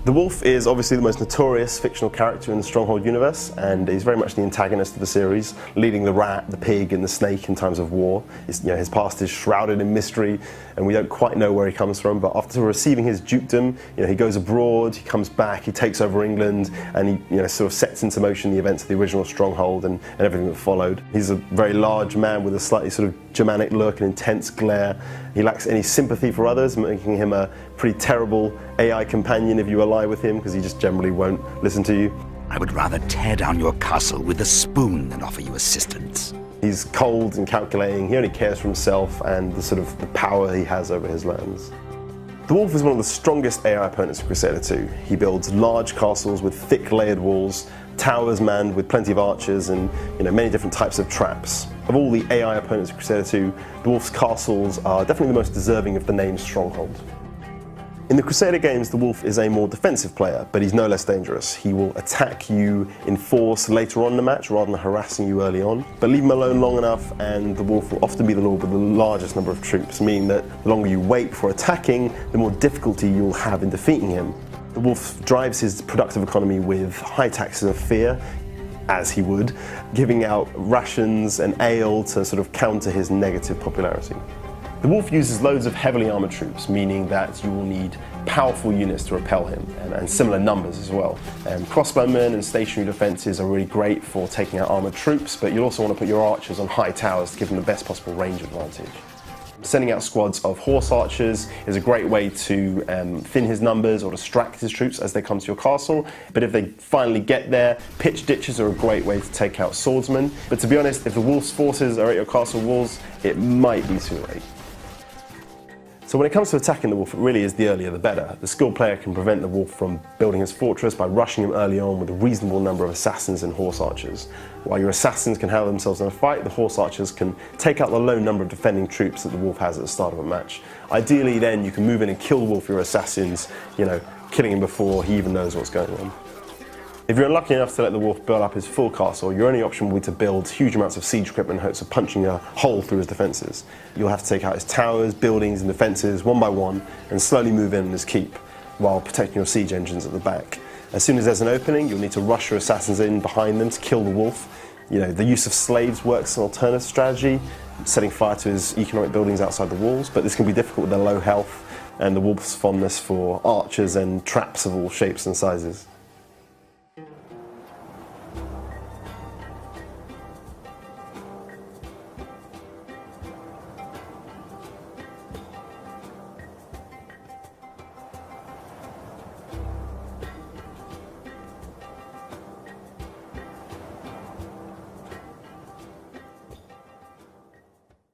The wolf is obviously the most notorious fictional character in the Stronghold universe, and he's very much the antagonist of the series, leading the rat, the pig and the snake in times of war. His past is shrouded in mystery and we don't quite know where he comes from, but after receiving his dukedom, he goes abroad, he comes back, he takes over England, and he sort of sets into motion the events of the original Stronghold and everything that followed. He's a very large man with a slightly sort of Germanic look and intense glare. He lacks any sympathy for others, making him a pretty terrible AI companion if you ally with him, because he just generally won't listen to you. I would rather tear down your castle with a spoon than offer you assistance. He's cold and calculating, he only cares for himself and the power he has over his lands. The wolf is one of the strongest AI opponents of Crusader 2. He builds large castles with thick layered walls, towers manned with plenty of archers and many different types of traps. Of all the AI opponents of Crusader 2, the wolf's castles are definitely the most deserving of the name Stronghold. In the Crusader games, the wolf is a more defensive player, but he's no less dangerous. He will attack you in force later on in the match rather than harassing you early on. But leave him alone long enough and the wolf will often be the lord with the largest number of troops, meaning that the longer you wait before attacking, the more difficulty you'll have in defeating him. The wolf drives his productive economy with high taxes of fear, as he would, giving out rations and ale to counter his negative popularity. The wolf uses loads of heavily armoured troops, meaning that you will need powerful units to repel him, and similar numbers as well. Crossbowmen and stationary defences are really great for taking out armoured troops, but you'll also want to put your archers on high towers to give them the best possible range advantage. Sending out squads of horse archers is a great way to thin his numbers or distract his troops as they come to your castle, but if they finally get there, pitch ditches are a great way to take out swordsmen. But to be honest, if the wolf's forces are at your castle walls, it might be too late. So when it comes to attacking the wolf, it really is the earlier the better. The skilled player can prevent the wolf from building his fortress by rushing him early on with a reasonable number of assassins and horse archers. While your assassins can handle themselves in a fight, the horse archers can take out the low number of defending troops that the wolf has at the start of a match. Ideally then you can move in and kill the wolf with your assassins, killing him before he even knows what's going on. If you're unlucky enough to let the wolf build up his full castle, your only option will be to build huge amounts of siege equipment in hopes of punching a hole through his defences. You'll have to take out his towers, buildings and defences one by one and slowly move in on his keep, while protecting your siege engines at the back. As soon as there's an opening, you'll need to rush your assassins in behind them to kill the wolf. The use of slaves works as an alternative strategy, setting fire to his economic buildings outside the walls, but this can be difficult with their low health and the wolf's fondness for archers and traps of all shapes and sizes.